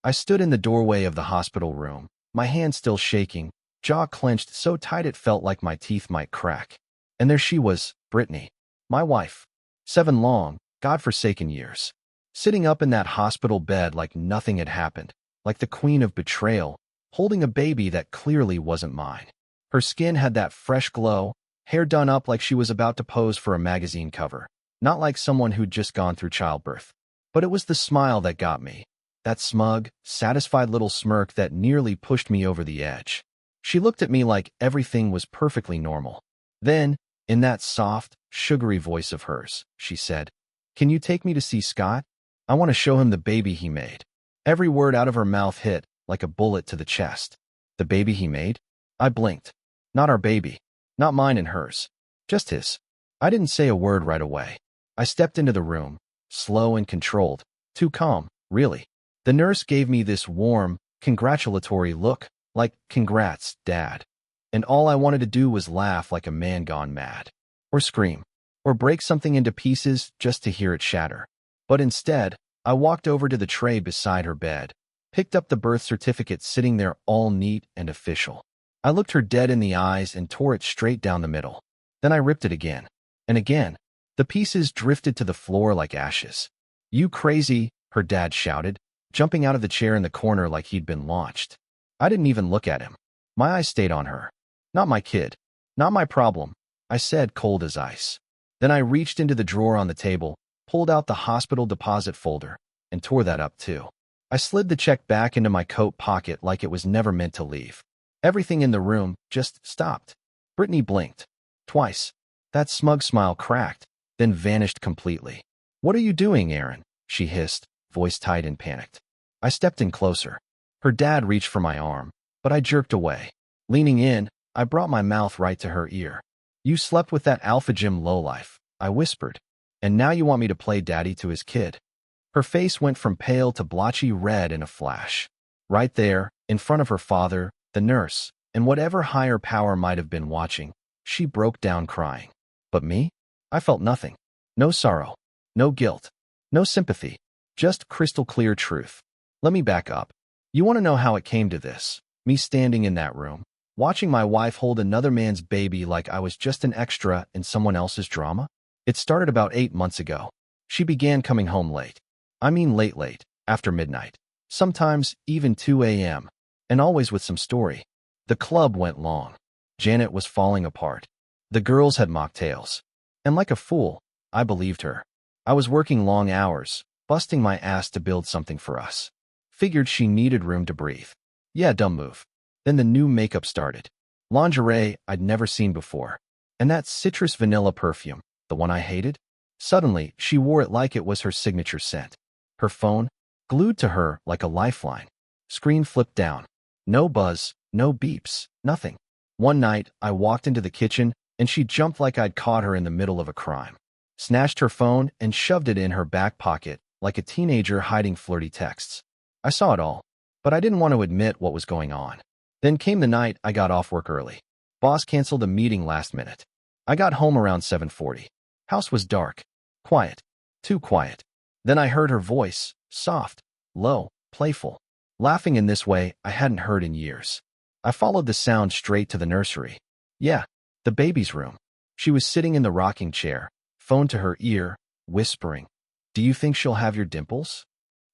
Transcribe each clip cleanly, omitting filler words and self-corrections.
I stood in the doorway of the hospital room, my hand still shaking, jaw clenched so tight it felt like my teeth might crack. And there she was, Brittany, my wife. 7 long, God-forsaken years. Sitting up in that hospital bed like nothing had happened, like the queen of betrayal, holding a baby that clearly wasn't mine. Her skin had that fresh glow, hair done up like she was about to pose for a magazine cover, not like someone who'd just gone through childbirth. But it was the smile that got me, that smug, satisfied little smirk that nearly pushed me over the edge. She looked at me like everything was perfectly normal. Then, in that soft, sugary voice of hers, she said, "Can you take me to see Scott? I want to show him the baby he made." Every word out of her mouth hit like a bullet to the chest. The baby he made? I blinked. Not our baby. Not mine and hers. Just his. I didn't say a word right away. I stepped into the room, slow and controlled, too calm, really. The nurse gave me this warm, congratulatory look, like, "Congrats, Dad." And all I wanted to do was laugh like a man gone mad. Or scream. Or break something into pieces just to hear it shatter. But instead, I walked over to the tray beside her bed, picked up the birth certificate sitting there all neat and official. I looked her dead in the eyes and tore it straight down the middle. Then I ripped it again. And again. The pieces drifted to the floor like ashes. "You crazy," her dad shouted, jumping out of the chair in the corner like he'd been launched. I didn't even look at him. My eyes stayed on her. "Not my kid. Not my problem," I said, cold as ice. Then I reached into the drawer on the table, pulled out the hospital deposit folder, and tore that up too. I slid the check back into my coat pocket like it was never meant to leave. Everything in the room just stopped. Brittany blinked. Twice. That smug smile cracked, then vanished completely. "What are you doing, Aaron?" she hissed, voice tight and panicked. I stepped in closer. Her dad reached for my arm, but I jerked away. Leaning in, I brought my mouth right to her ear. "You slept with that alpha gym lowlife," I whispered. "And now you want me to play daddy to his kid?" Her face went from pale to blotchy red in a flash. Right there, in front of her father, the nurse, and whatever higher power might have been watching, she broke down crying. But me? I felt nothing. No sorrow. No guilt. No sympathy. Just crystal clear truth. Let me back up. You want to know how it came to this? Me standing in that room, watching my wife hold another man's baby like I was just an extra in someone else's drama? It started about 8 months ago. She began coming home late. I mean late, after midnight. Sometimes even 2 a.m. And always with some story. The club went long. Janet was falling apart. The girls had mocktails. And like a fool, I believed her. I was working long hours, busting my ass to build something for us. Figured she needed room to breathe. Yeah, dumb move. Then the new makeup started. Lingerie I'd never seen before. And that citrus vanilla perfume, the one I hated? Suddenly, she wore it like it was her signature scent. Her phone, glued to her like a lifeline. Screen flipped down. No buzz, no beeps, nothing. One night, I walked into the kitchen, and she jumped like I'd caught her in the middle of a crime. Snatched her phone and shoved it in her back pocket, like a teenager hiding flirty texts. I saw it all, but I didn't want to admit what was going on. Then came the night I got off work early. Boss canceled a meeting last minute. I got home around 7:40. House was dark. Quiet. Too quiet. Then I heard her voice, soft, low, playful, laughing in this way I hadn't heard in years. I followed the sound straight to the nursery. Yeah, the baby's room. She was sitting in the rocking chair, phone to her ear, whispering, "Do you think she'll have your dimples?"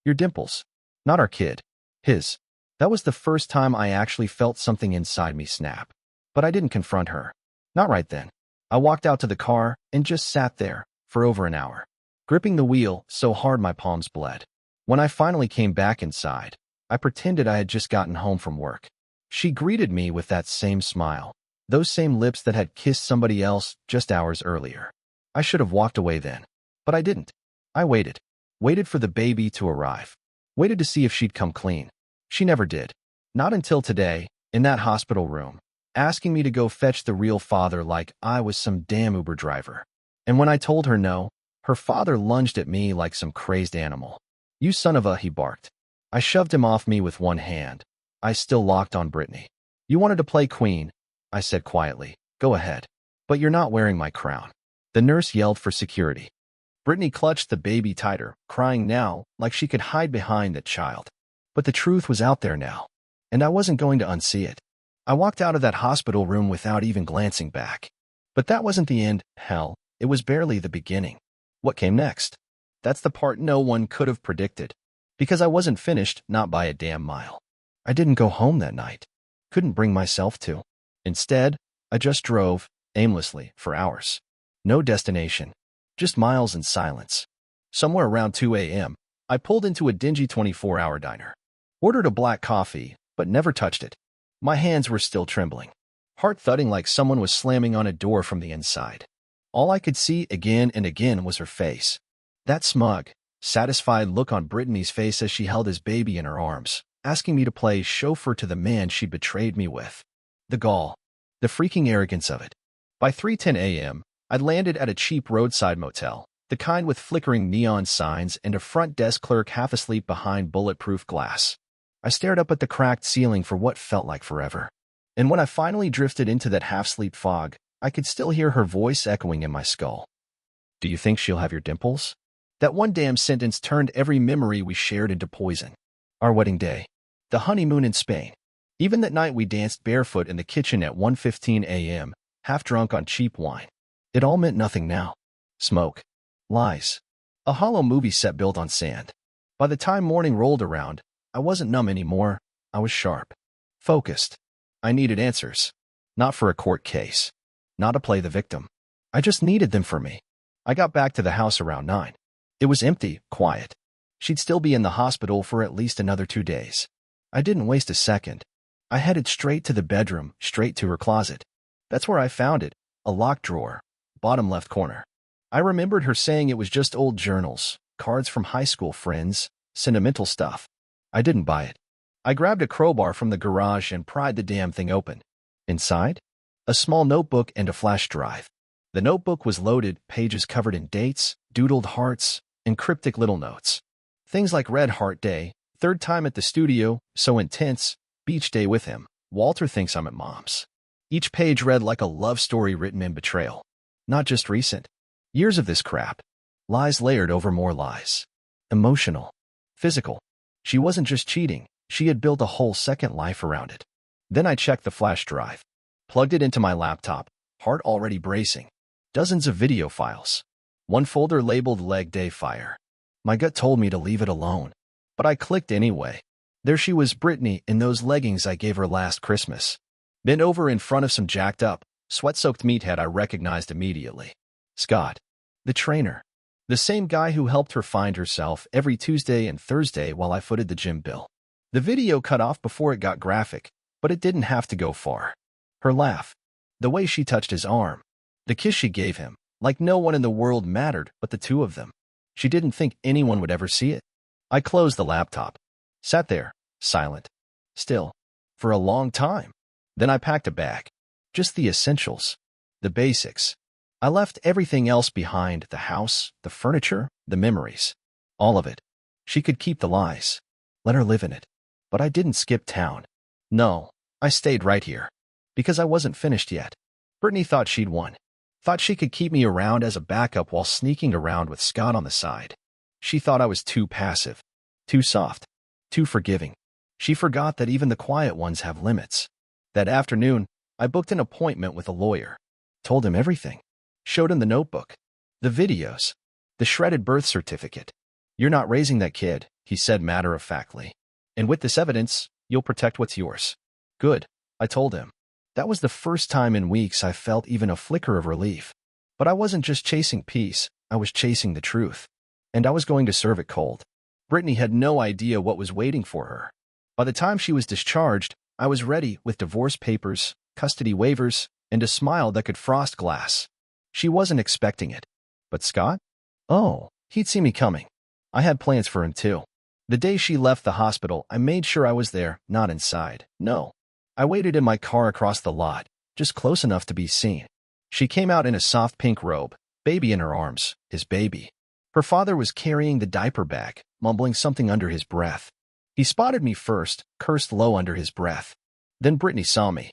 Your dimples. Not our kid. His. That was the first time I actually felt something inside me snap. But I didn't confront her. Not right then. I walked out to the car and just sat there for over an hour, gripping the wheel so hard my palms bled. When I finally came back inside, I pretended I had just gotten home from work. She greeted me with that same smile, those same lips that had kissed somebody else just hours earlier. I should have walked away then, but I didn't. I waited. Waited for the baby to arrive. Waited to see if she'd come clean. She never did. Not until today, in that hospital room, asking me to go fetch the real father like I was some damn Uber driver. And when I told her no, her father lunged at me like some crazed animal. "You son of a," he barked. I shoved him off me with one hand. I still locked on Brittany. "You wanted to play queen," I said quietly. "Go ahead. But you're not wearing my crown." The nurse yelled for security. Brittany clutched the baby tighter, crying now like she could hide behind that child. But the truth was out there now, and I wasn't going to unsee it. I walked out of that hospital room without even glancing back. But that wasn't the end. Hell, it was barely the beginning. What came next? That's the part no one could have predicted. Because I wasn't finished, not by a damn mile. I didn't go home that night. Couldn't bring myself to. Instead, I just drove, aimlessly, for hours. No destination. Just miles in silence. Somewhere around 2 a.m., I pulled into a dingy 24-hour diner. Ordered a black coffee, but never touched it. My hands were still trembling. Heart thudding like someone was slamming on a door from the inside. All I could see again and again was her face. That smug, satisfied look on Brittany's face as she held his baby in her arms, asking me to play chauffeur to the man she'd betrayed me with. The gall. The freaking arrogance of it. By 3:10 a.m., I'd landed at a cheap roadside motel, the kind with flickering neon signs and a front desk clerk half asleep behind bulletproof glass. I stared up at the cracked ceiling for what felt like forever. And when I finally drifted into that half-sleep fog, I could still hear her voice echoing in my skull. Do you think she'll have your dimples? That one damn sentence turned every memory we shared into poison. Our wedding day. The honeymoon in Spain. Even that night we danced barefoot in the kitchen at 1:15 a.m., half drunk on cheap wine. It all meant nothing now. Smoke. Lies. A hollow movie set built on sand. By the time morning rolled around, I wasn't numb anymore. I was sharp. Focused. I needed answers. Not for a court case. Not to play the victim. I just needed them for me. I got back to the house around 9. It was empty, quiet. She'd still be in the hospital for at least another 2 days. I didn't waste a second. I headed straight to the bedroom, straight to her closet. That's where I found it, a locked drawer, bottom left corner. I remembered her saying it was just old journals, cards from high school friends, sentimental stuff. I didn't buy it. I grabbed a crowbar from the garage and pried the damn thing open. Inside? A small notebook and a flash drive. The notebook was loaded, pages covered in dates, doodled hearts, and cryptic little notes. Things like Red Heart Day, third time at the studio, so intense, beach day with him, Walter thinks I'm at mom's. Each page read like a love story written in betrayal. Not just recent. Years of this crap. Lies layered over more lies. Emotional. Physical. She wasn't just cheating, she had built a whole second life around it. Then I checked the flash drive. Plugged it into my laptop, heart already bracing. Dozens of video files. One folder labeled Leg Day Fire. My gut told me to leave it alone. But I clicked anyway. There she was, Brittany, in those leggings I gave her last Christmas. Bent over in front of some jacked up, sweat-soaked meathead I recognized immediately. Scott. The trainer. The same guy who helped her find herself every Tuesday and Thursday while I footed the gym bill. The video cut off before it got graphic, but it didn't have to go far. Her laugh. The way she touched his arm. The kiss she gave him, like no one in the world mattered but the two of them. She didn't think anyone would ever see it. I closed the laptop. Sat there, silent. Still. For a long time. Then I packed a bag. Just the essentials. The basics. I left everything else behind, the house, the furniture, the memories. All of it. She could keep the lies. Let her live in it. But I didn't skip town. No, I stayed right here. Because I wasn't finished yet. Brittany thought she'd won. Thought she could keep me around as a backup while sneaking around with Scott on the side. She thought I was too passive. Too soft. Too forgiving. She forgot that even the quiet ones have limits. That afternoon, I booked an appointment with a lawyer. Told him everything. Showed him the notebook. The videos. The shredded birth certificate. You're not raising that kid, he said matter-of-factly. And with this evidence, you'll protect what's yours. Good, I told him. That was the first time in weeks I felt even a flicker of relief. But I wasn't just chasing peace, I was chasing the truth. And I was going to serve it cold. Brittany had no idea what was waiting for her. By the time she was discharged, I was ready with divorce papers, custody waivers, and a smile that could frost glass. She wasn't expecting it. But Scott? Oh, he'd see me coming. I had plans for him too. The day she left the hospital, I made sure I was there, not inside. No. I waited in my car across the lot, just close enough to be seen. She came out in a soft pink robe, baby in her arms, his baby. Her father was carrying the diaper bag, mumbling something under his breath. He spotted me first, cursed low under his breath. Then Brittany saw me.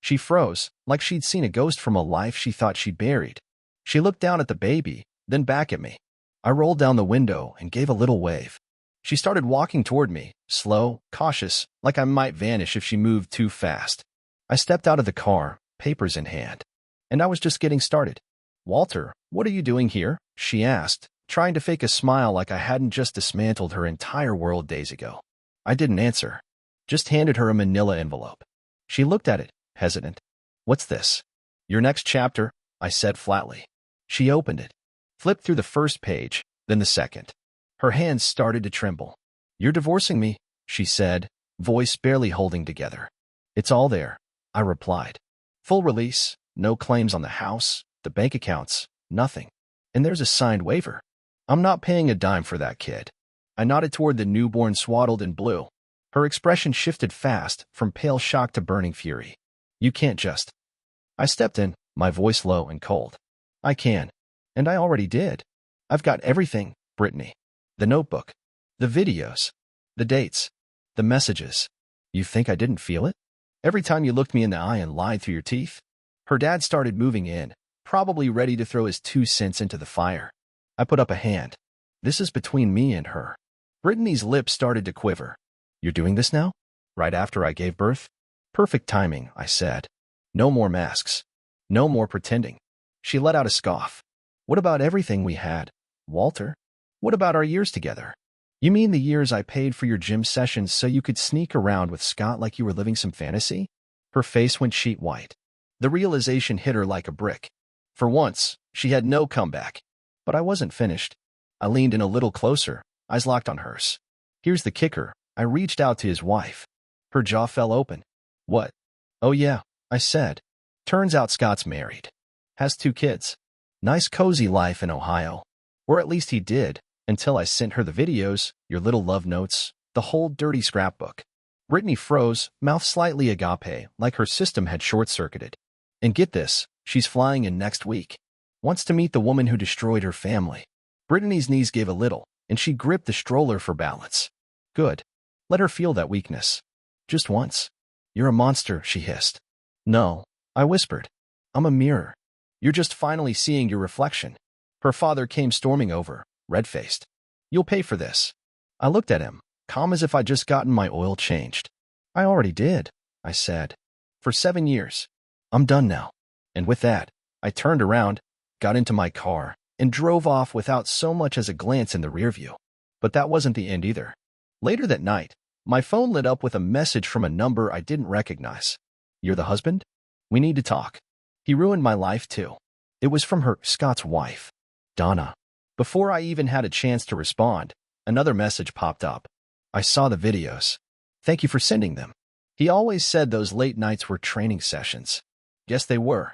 She froze, like she'd seen a ghost from a life she thought she'd buried. She looked down at the baby, then back at me. I rolled down the window and gave a little wave. She started walking toward me, slow, cautious, like I might vanish if she moved too fast. I stepped out of the car, papers in hand. And I was just getting started. "Walter, what are you doing here?" she asked, trying to fake a smile like I hadn't just dismantled her entire world days ago. I didn't answer. Just handed her a manila envelope. She looked at it, hesitant. "What's this?" "Your next chapter," I said flatly. She opened it, flipped through the first page, then the second. Her hands started to tremble. "You're divorcing me," she said, voice barely holding together. "It's all there," I replied. "Full release, no claims on the house, the bank accounts, nothing. And there's a signed waiver. I'm not paying a dime for that kid." I nodded toward the newborn swaddled in blue. Her expression shifted fast, from pale shock to burning fury. "You can't just—" I stepped in, my voice low and cold. "I can. And I already did. I've got everything, Brittany. The notebook. The videos. The dates. The messages. You think I didn't feel it? Every time you looked me in the eye and lied through your teeth?" Her dad started moving in, probably ready to throw his 2 cents into the fire. I put up a hand. "This is between me and her." Brittany's lips started to quiver. "You're doing this now? Right after I gave birth?" "Perfect timing," I said. "No more masks. No more pretending." She let out a scoff. "What about everything we had, Walter? What about our years together? You mean the years I paid for your gym sessions so you could sneak around with Scott like you were living some fantasy?" Her face went sheet white. The realization hit her like a brick. For once, she had no comeback. But I wasn't finished. I leaned in a little closer, eyes locked on hers. Here's the kicker. I reached out to his wife. Her jaw fell open. "What?" "Oh yeah," I said. "Turns out Scott's married. Has 2 kids. Nice cozy life in Ohio. Or at least he did, until I sent her the videos, your little love notes, the whole dirty scrapbook." Brittany froze, mouth slightly agape, like her system had short-circuited. "And get this, she's flying in next week. Wants to meet the woman who destroyed her family." Brittany's knees gave a little, and she gripped the stroller for balance. "Good. Let her feel that weakness. Just once." "You're a monster," she hissed. "No," I whispered. "I'm a mirror. You're just finally seeing your reflection." Her father came storming over, red-faced. "You'll pay for this." I looked at him, calm as if I'd just gotten my oil changed. "I already did," I said. "For 7 years. I'm done now." And with that, I turned around, got into my car, and drove off without so much as a glance in the rearview. But that wasn't the end either. Later that night, my phone lit up with a message from a number I didn't recognize. "You're the husband? We need to talk. He ruined my life too." It was from her, Scott's wife, Donna. Before I even had a chance to respond, another message popped up. I saw the videos. "Thank you for sending them. He always said those late nights were training sessions." Yes, they were.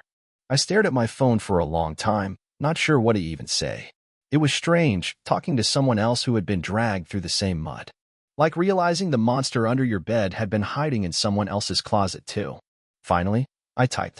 I stared at my phone for a long time, not sure what to even say. It was strange, talking to someone else who had been dragged through the same mud. Like realizing the monster under your bed had been hiding in someone else's closet too. Finally, I typed.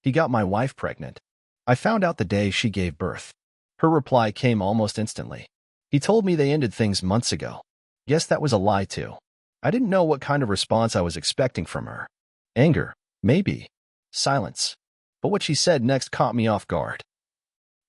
"He got my wife pregnant. I found out the day she gave birth." Her reply came almost instantly. "He told me they ended things months ago." Yes, that was a lie too. I didn't know what kind of response I was expecting from her. Anger, maybe. Silence. But what she said next caught me off guard.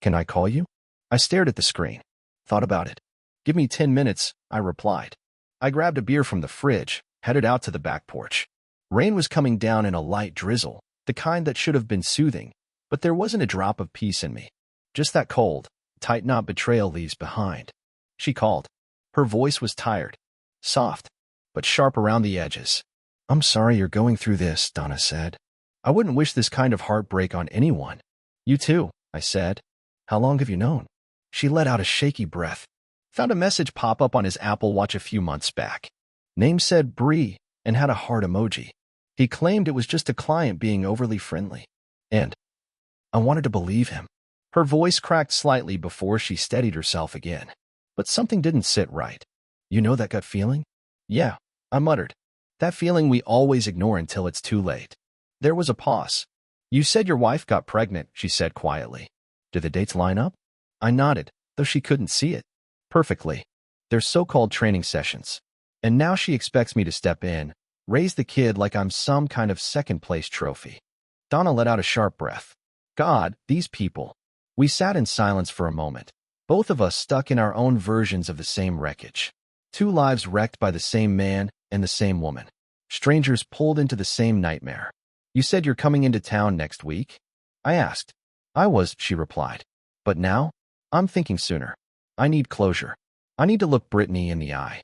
"Can I call you?" I stared at the screen. Thought about it. "Give me 10 minutes, I replied. I grabbed a beer from the fridge, headed out to the back porch. Rain was coming down in a light drizzle, the kind that should have been soothing, but there wasn't a drop of peace in me. Just that cold, tight knot betrayal leaves behind. She called. Her voice was tired, soft, but sharp around the edges. "I'm sorry you're going through this," Donna said. "I wouldn't wish this kind of heartbreak on anyone." "You too," I said. "How long have you known?" She let out a shaky breath. Found a message pop up on his Apple Watch a few months back. Name said Bree and had a heart emoji. He claimed it was just a client being overly friendly. And I wanted to believe him. Her voice cracked slightly before she steadied herself again. But something didn't sit right. "You know that gut feeling?" "Yeah," I muttered. "That feeling we always ignore until it's too late." There was a pause. "You said your wife got pregnant," she said quietly. "Do the dates line up?" I nodded, though she couldn't see it. "Perfectly. They're so-called training sessions. And now she expects me to step in, raise the kid like I'm some kind of second-place trophy." Donna let out a sharp breath. God, these people. We sat in silence for a moment, both of us stuck in our own versions of the same wreckage. Two lives wrecked by the same man and the same woman. Strangers pulled into the same nightmare. You said you're coming into town next week? I asked. I was, she replied. But now? I'm thinking sooner. I need closure. I need to look Brittany in the eye.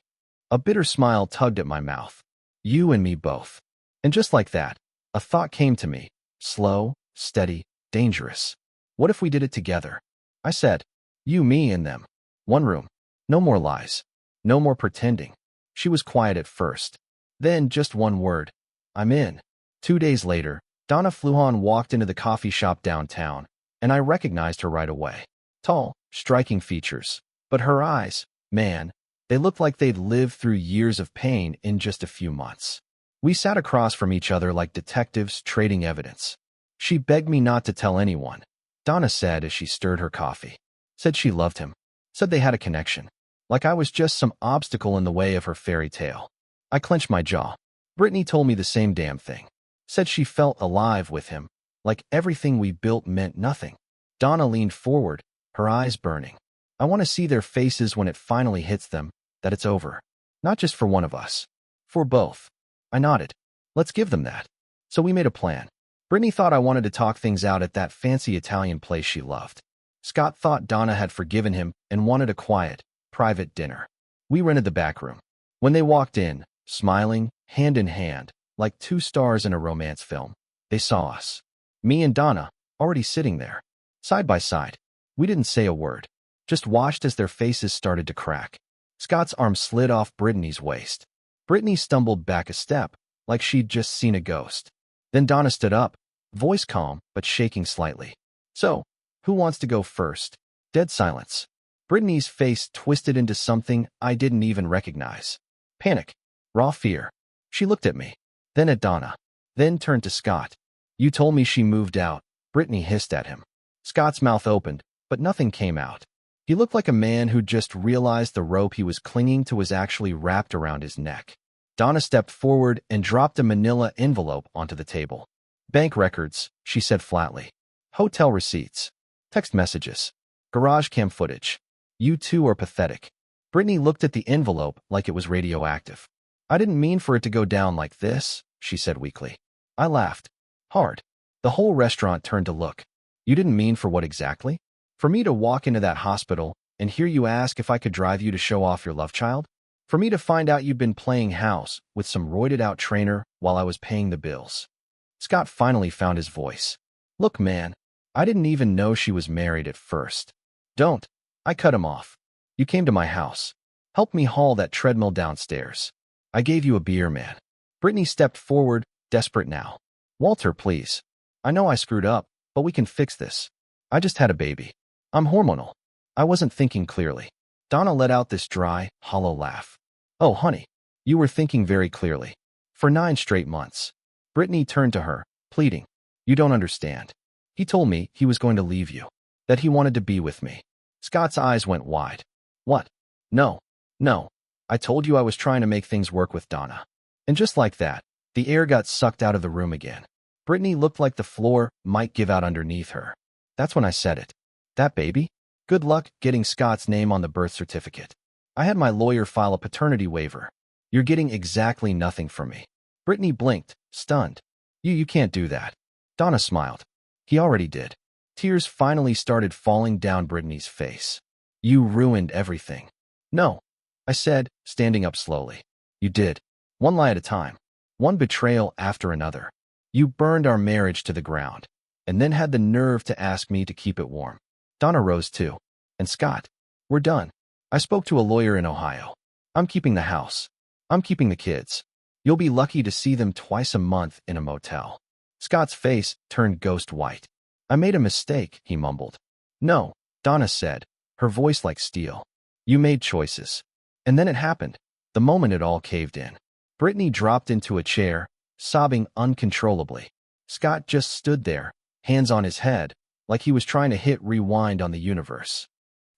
A bitter smile tugged at my mouth. You and me both. And just like that, a thought came to me. Slow, steady, dangerous. What if we did it together? I said. You, me, and them. One room. No more lies. No more pretending. She was quiet at first. Then just one word. I'm in. 2 days later, Donna Fluhan walked into the coffee shop downtown, and I recognized her right away. Tall, striking features. But her eyes, man, they looked like they'd lived through years of pain in just a few months. We sat across from each other like detectives trading evidence. She begged me not to tell anyone, Donna said as she stirred her coffee. Said she loved him. Said they had a connection. Like I was just some obstacle in the way of her fairy tale. I clenched my jaw. Brittany told me the same damn thing. Said she felt alive with him, like everything we built meant nothing. Donna leaned forward, her eyes burning. I want to see their faces when it finally hits them, that it's over. Not just for one of us. For both. I nodded. Let's give them that. So we made a plan. Brittany thought I wanted to talk things out at that fancy Italian place she loved. Scott thought Donna had forgiven him and wanted a quiet, private dinner. We rented the back room. When they walked in, smiling, hand in hand, like two stars in a romance film, they saw us. Me and Donna, already sitting there, side by side. We didn't say a word, just watched as their faces started to crack. Scott's arm slid off Brittany's waist. Brittany stumbled back a step, like she'd just seen a ghost. Then Donna stood up, voice calm but shaking slightly. So, who wants to go first? Dead silence. Brittany's face twisted into something I didn't even recognize. Panic. Raw fear. She looked at me, then at Donna, then turned to Scott. You told me she moved out, Brittany hissed at him. Scott's mouth opened, but nothing came out. He looked like a man who just realized the rope he was clinging to was actually wrapped around his neck. Donna stepped forward and dropped a manila envelope onto the table. Bank records, she said flatly. Hotel receipts. Text messages. Garage cam footage. You two are pathetic. Brittany looked at the envelope like it was radioactive. I didn't mean for it to go down like this, she said weakly. I laughed. Hard. The whole restaurant turned to look. You didn't mean for what exactly? For me to walk into that hospital and hear you ask if I could drive you to show off your love child? For me to find out you'd been playing house with some roided-out trainer while I was paying the bills? Scott finally found his voice. Look, man, I didn't even know she was married at first. Don't. I cut him off. You came to my house. Helped me haul that treadmill downstairs. I gave you a beer, man. Brittany stepped forward, desperate now. Walter, please. I know I screwed up, but we can fix this. I just had a baby. I'm hormonal. I wasn't thinking clearly. Donna let out this dry, hollow laugh. Oh, honey, you were thinking very clearly. For 9 straight months. Brittany turned to her, pleading. You don't understand. He told me he was going to leave you. That he wanted to be with me. Scott's eyes went wide. What? No. No. I told you I was trying to make things work with Donna. And just like that, the air got sucked out of the room again. Brittany looked like the floor might give out underneath her. That's when I said it. That baby? Good luck getting Scott's name on the birth certificate. I had my lawyer file a paternity waiver. You're getting exactly nothing from me. Brittany blinked, stunned. You can't do that. Donna smiled. He already did. Tears finally started falling down Brittany's face. You ruined everything. No, I said, standing up slowly. You did. One lie at a time. One betrayal after another. You burned our marriage to the ground, and then had the nerve to ask me to keep it warm. Donna rose too. And Scott, we're done. I spoke to a lawyer in Ohio. I'm keeping the house. I'm keeping the kids. You'll be lucky to see them twice a month in a motel. Scott's face turned ghost white. I made a mistake, he mumbled. No, Donna said, her voice like steel. You made choices. And then it happened. The moment it all caved in. Brittany dropped into a chair, sobbing uncontrollably. Scott just stood there, hands on his head, like he was trying to hit rewind on the universe.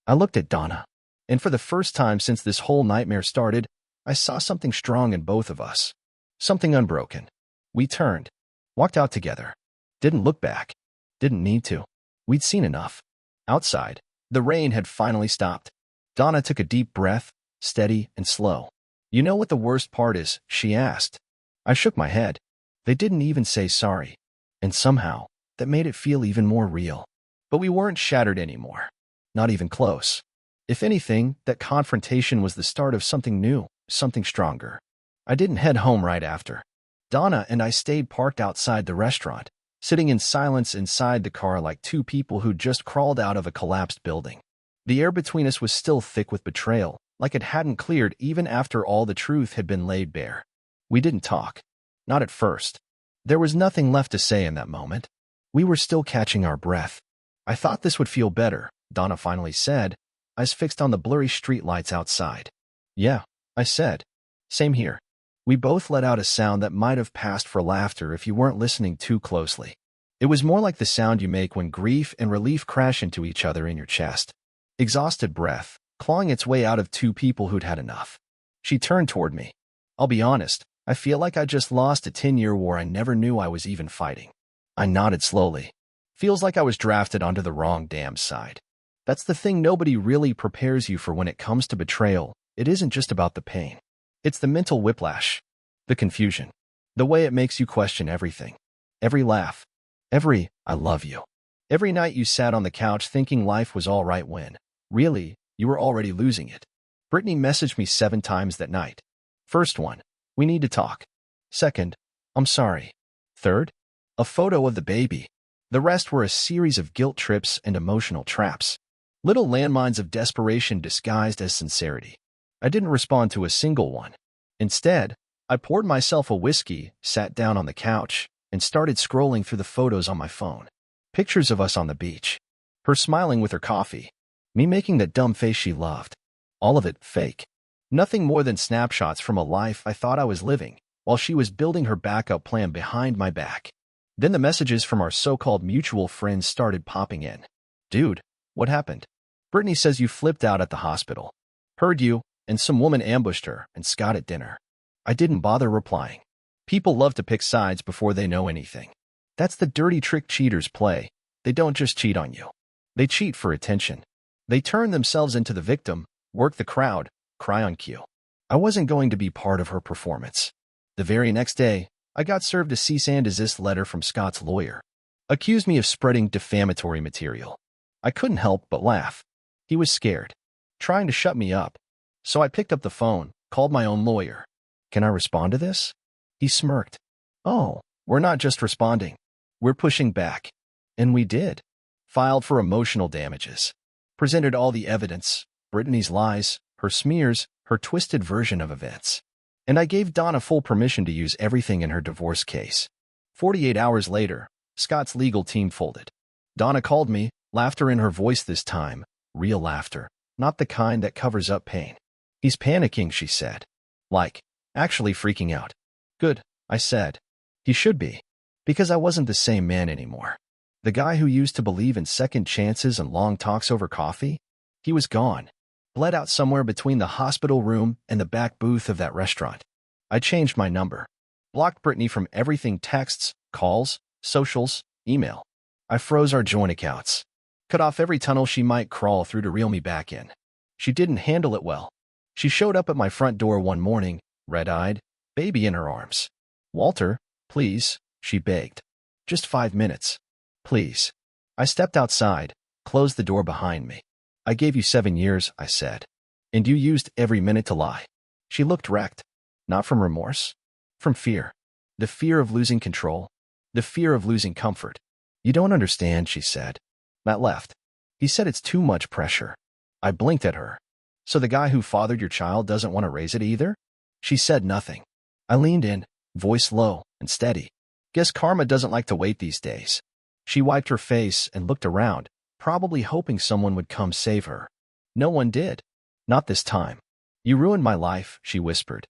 I looked at Donna, and for the first time since this whole nightmare started, I saw something strong in both of us. Something unbroken. We turned, walked out together. Didn't look back. Didn't need to. We'd seen enough. Outside, the rain had finally stopped. Donna took a deep breath, steady and slow. You know what the worst part is? She asked. I shook my head. They didn't even say sorry. And somehow, that made it feel even more real. But we weren't shattered anymore. Not even close. If anything, that confrontation was the start of something new, something stronger. I didn't head home right after. Donna and I stayed parked outside the restaurant, sitting in silence inside the car like two people who'd just crawled out of a collapsed building. The air between us was still thick with betrayal, like it hadn't cleared even after all the truth had been laid bare. We didn't talk. Not at first. There was nothing left to say in that moment. We were still catching our breath. I thought this would feel better, Donna finally said, eyes fixed on the blurry streetlights outside. Yeah, I said. Same here. We both let out a sound that might have passed for laughter if you weren't listening too closely. It was more like the sound you make when grief and relief crash into each other in your chest. Exhausted breath, clawing its way out of two people who'd had enough. She turned toward me. I'll be honest, I feel like I just lost a 10-year war I never knew I was even fighting. I nodded slowly. Feels like I was drafted onto the wrong damn side. That's the thing nobody really prepares you for when it comes to betrayal. It isn't just about the pain. It's the mental whiplash, the confusion, the way it makes you question everything. Every laugh, every "I love you." Every night you sat on the couch thinking life was all right when, really, you were already losing it. Brittany messaged me 7 times that night. First one, we need to talk. Second, I'm sorry. Third, a photo of the baby. The rest were a series of guilt trips and emotional traps. Little landmines of desperation disguised as sincerity. I didn't respond to a single one. Instead, I poured myself a whiskey, sat down on the couch, and started scrolling through the photos on my phone. Pictures of us on the beach. Her smiling with her coffee. Me making that dumb face she loved. All of it fake. Nothing more than snapshots from a life I thought I was living, while she was building her backup plan behind my back. Then the messages from our so-called mutual friends started popping in. Dude, what happened? Brittany says you flipped out at the hospital. Heard you, and some woman ambushed her and Scott at dinner. I didn't bother replying. People love to pick sides before they know anything. That's the dirty trick cheaters play. They don't just cheat on you. They cheat for attention. They turn themselves into the victim, work the crowd, cry on cue. I wasn't going to be part of her performance. The very next day, I got served a cease and desist letter from Scott's lawyer. Accused me of spreading defamatory material. I couldn't help but laugh. He was scared, trying to shut me up. So I picked up the phone, called my own lawyer. Can I respond to this? He smirked. Oh, we're not just responding. We're pushing back. And we did. Filed for emotional damages. Presented all the evidence, Brittany's lies, her smears, her twisted version of events. And I gave Donna full permission to use everything in her divorce case. 48 hours later, Scott's legal team folded. Donna called me, laughter in her voice this time, real laughter, not the kind that covers up pain. He's panicking, she said. Like, actually freaking out. Good, I said. He should be. Because I wasn't the same man anymore. The guy who used to believe in second chances and long talks over coffee? He was gone. Bled out somewhere between the hospital room and the back booth of that restaurant. I changed my number. Blocked Brittany from everything: texts, calls, socials, email. I froze our joint accounts. Cut off every tunnel she might crawl through to reel me back in. She didn't handle it well. She showed up at my front door one morning, red-eyed, baby in her arms. Walter, please, she begged. Just 5 minutes. Please. I stepped outside, closed the door behind me. I gave you 7 years, I said. And you used every minute to lie. She looked wrecked. Not from remorse. From fear. The fear of losing control. The fear of losing comfort. You don't understand, she said. Matt left. He said it's too much pressure. I blinked at her. So the guy who fathered your child doesn't want to raise it either? She said nothing. I leaned in, voice low and steady. Guess karma doesn't like to wait these days. She wiped her face and looked around, probably hoping someone would come save her. No one did. Not this time. You ruined my life, she whispered.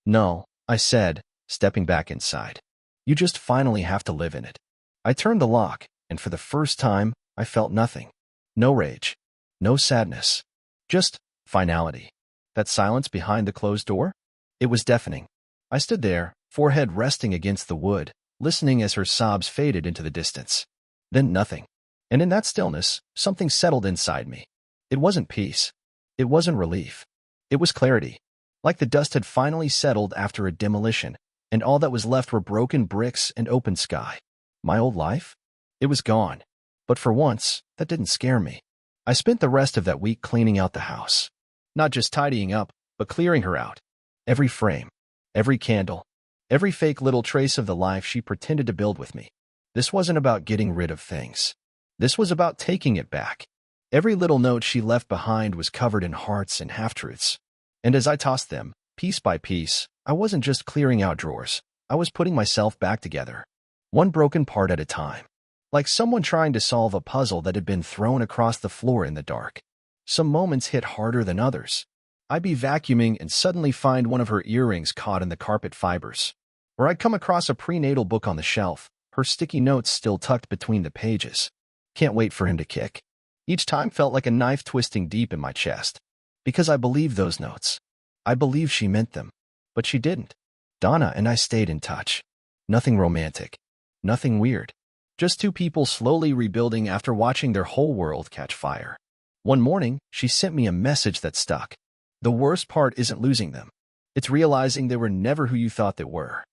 No, I said, stepping back inside. You just finally have to live in it. I turned the lock, and for the first time, I felt nothing. No rage. No sadness. Just finality. That silence behind the closed door? It was deafening. I stood there, forehead resting against the wood, listening as her sobs faded into the distance. Then nothing. And in that stillness, something settled inside me. It wasn't peace. It wasn't relief. It was clarity. Like the dust had finally settled after a demolition, and all that was left were broken bricks and open sky. My old life? It was gone. But for once, that didn't scare me. I spent the rest of that week cleaning out the house. Not just tidying up, but clearing her out. Every frame, every candle, every fake little trace of the life she pretended to build with me. This wasn't about getting rid of things. This was about taking it back. Every little note she left behind was covered in hearts and half-truths. And as I tossed them, piece by piece, I wasn't just clearing out drawers. I was putting myself back together, one broken part at a time. Like someone trying to solve a puzzle that had been thrown across the floor in the dark. Some moments hit harder than others. I'd be vacuuming and suddenly find one of her earrings caught in the carpet fibers. Or I'd come across a prenatal book on the shelf, her sticky notes still tucked between the pages. Can't wait for him to kick. Each time felt like a knife twisting deep in my chest. Because I believed those notes. I believed she meant them. But she didn't. Donna and I stayed in touch. Nothing romantic. Nothing weird. Just two people slowly rebuilding after watching their whole world catch fire. One morning, she sent me a message that stuck. The worst part isn't losing them. It's realizing they were never who you thought they were.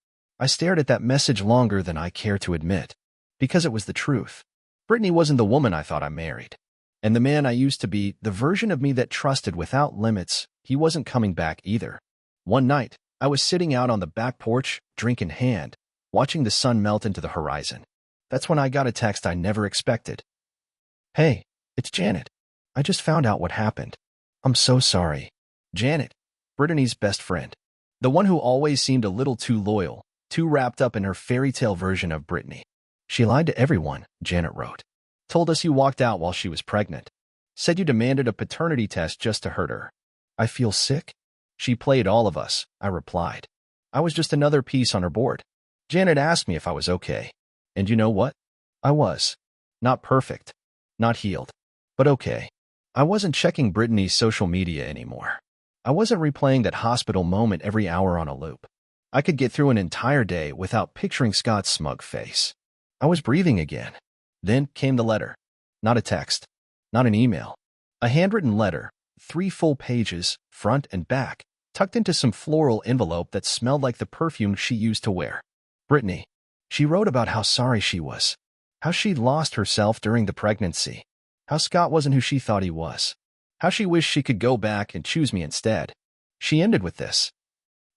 I stared at that message longer than I care to admit. Because it was the truth. Brittany wasn't the woman I thought I married. And the man I used to be, the version of me that trusted without limits, he wasn't coming back either. One night, I was sitting out on the back porch, drink in hand, watching the sun melt into the horizon. That's when I got a text I never expected. "Hey, it's Janet. I just found out what happened. I'm so sorry." Janet, Brittany's best friend. The one who always seemed a little too loyal, too wrapped up in her fairy tale version of Brittany. "She lied to everyone," Janet wrote. "Told us you walked out while she was pregnant. Said you demanded a paternity test just to hurt her. I feel sick." "She played all of us," I replied. "I was just another piece on her board." Janet asked me if I was okay. And you know what? I was. Not perfect. Not healed. But okay. I wasn't checking Brittany's social media anymore. I wasn't replaying that hospital moment every hour on a loop. I could get through an entire day without picturing Scott's smug face. I was breathing again. Then came the letter. Not a text. Not an email. A handwritten letter, 3 full pages, front and back, tucked into some floral envelope that smelled like the perfume she used to wear. Brittany. She wrote about how sorry she was. How she'd lost herself during the pregnancy. How Scott wasn't who she thought he was. How she wished she could go back and choose me instead. She ended with this.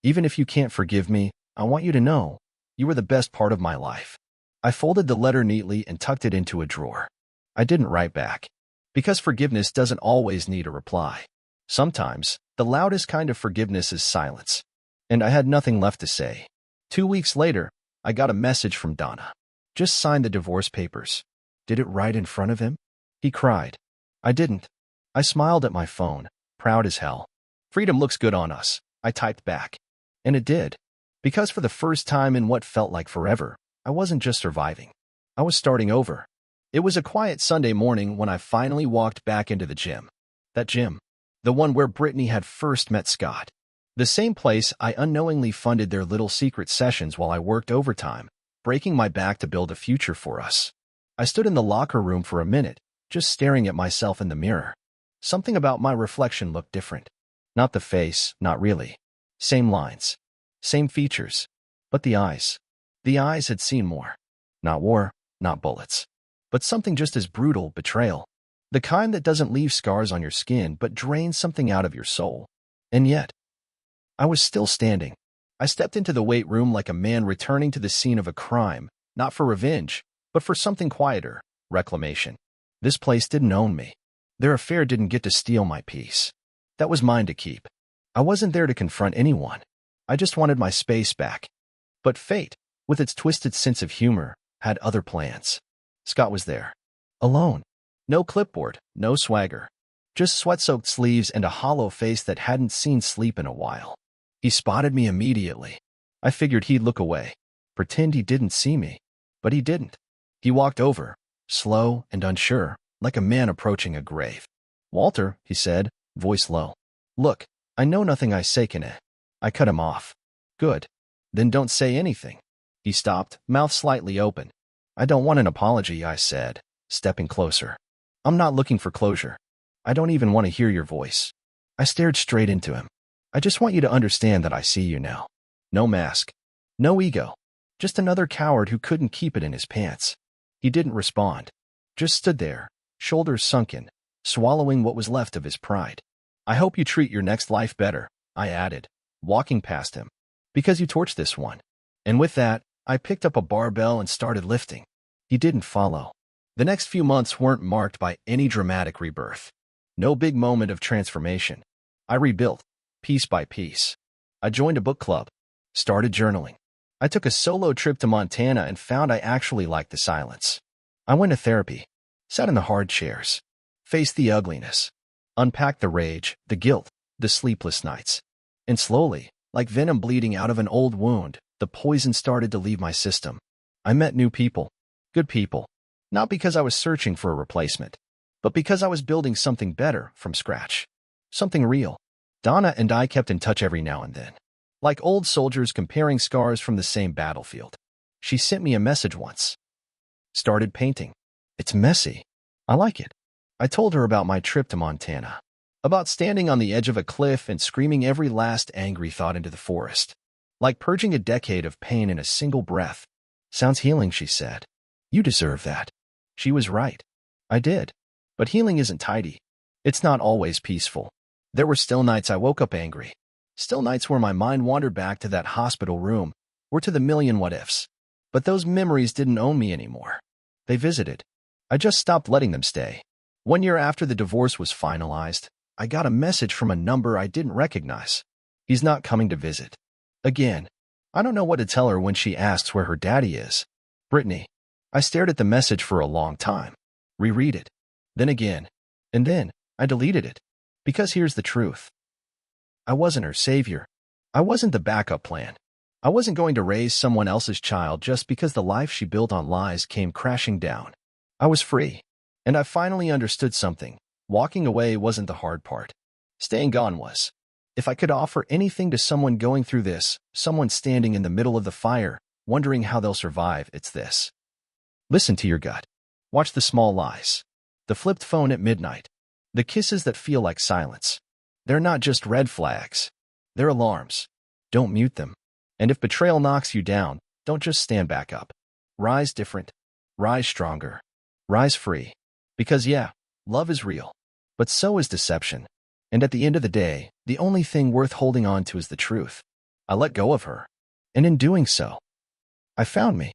"Even if you can't forgive me, I want you to know, you were the best part of my life." I folded the letter neatly and tucked it into a drawer. I didn't write back. Because forgiveness doesn't always need a reply. Sometimes, the loudest kind of forgiveness is silence. And I had nothing left to say. 2 weeks later, I got a message from Donna. "Just sign the divorce papers." Did it right in front of him? He cried. I didn't. I smiled at my phone, proud as hell. "Freedom looks good on us," I typed back. And it did. Because for the first time in what felt like forever, I wasn't just surviving. I was starting over. It was a quiet Sunday morning when I finally walked back into the gym. That gym. The one where Brittany had first met Scott. The same place I unknowingly funded their little secret sessions while I worked overtime, breaking my back to build a future for us. I stood in the locker room for a minute, just staring at myself in the mirror. Something about my reflection looked different. Not the face, not really. Same lines. Same features. But the eyes. The eyes had seen more. Not war, not bullets. But something just as brutal, betrayal. The kind that doesn't leave scars on your skin but drains something out of your soul. And yet, I was still standing. I stepped into the weight room like a man returning to the scene of a crime, not for revenge, but for something quieter, reclamation. This place didn't own me. Their affair didn't get to steal my peace. That was mine to keep. I wasn't there to confront anyone. I just wanted my space back. But fate, with its twisted sense of humor, had other plans. Scott was there. Alone. No clipboard, no swagger. Just sweat-soaked sleeves and a hollow face that hadn't seen sleep in a while. He spotted me immediately. I figured he'd look away, pretend he didn't see me. But he didn't. He walked over, slow and unsure, like a man approaching a grave. "Walter," he said, voice low. "Look, I know nothing I say can I cut him off." "Good. Then don't say anything." He stopped, mouth slightly open. "I don't want an apology," I said, stepping closer. "I'm not looking for closure. I don't even want to hear your voice. I stared straight into him. I just want you to understand that I see you now. No mask. No ego. Just another coward who couldn't keep it in his pants. He didn't respond. Just stood there, shoulders sunken, swallowing what was left of his pride. I hope you treat your next life better, I added, walking past him. Because you torched this one. And with that, I picked up a barbell and started lifting. He didn't follow. The next few months weren't marked by any dramatic rebirth. No big moment of transformation. I rebuilt, piece by piece. I joined a book club, started journaling. I took a solo trip to Montana and found I actually liked the silence. I went to therapy, sat in the hard chairs, faced the ugliness, unpacked the rage, the guilt, the sleepless nights. And slowly, like venom bleeding out of an old wound, the poison started to leave my system. I met new people, good people, not because I was searching for a replacement, but because I was building something better from scratch. Something real. Donna and I kept in touch every now and then, like old soldiers comparing scars from the same battlefield. She sent me a message once. Started painting. It's messy. I like it. I told her about my trip to Montana, about standing on the edge of a cliff and screaming every last angry thought into the forest, like purging a decade of pain in a single breath. Sounds healing, she said. You deserve that. She was right. I did. But healing isn't tidy. It's not always peaceful. There were still nights I woke up angry. Still nights where my mind wandered back to that hospital room, or to the million what-ifs. But those memories didn't own me anymore. They visited. I just stopped letting them stay. 1 year after the divorce was finalized, I got a message from a number I didn't recognize. He's not coming to visit. Again. I don't know what to tell her when she asks where her daddy is. Brittany. I stared at the message for a long time. Reread it. Then again. And then, I deleted it. Because here's the truth. I wasn't her savior. I wasn't the backup plan. I wasn't going to raise someone else's child just because the life she built on lies came crashing down. I was free. And I finally understood something. Walking away wasn't the hard part. Staying gone was. If I could offer anything to someone going through this, someone standing in the middle of the fire, wondering how they'll survive, it's this. Listen to your gut. Watch the small lies. The flipped phone at midnight. The kisses that feel like silence. They're not just red flags. They're alarms. Don't mute them. And if betrayal knocks you down, don't just stand back up. Rise different. Rise stronger. Rise free. Because yeah, love is real. But so is deception. And at the end of the day, the only thing worth holding on to is the truth. I let go of her. And in doing so, I found me.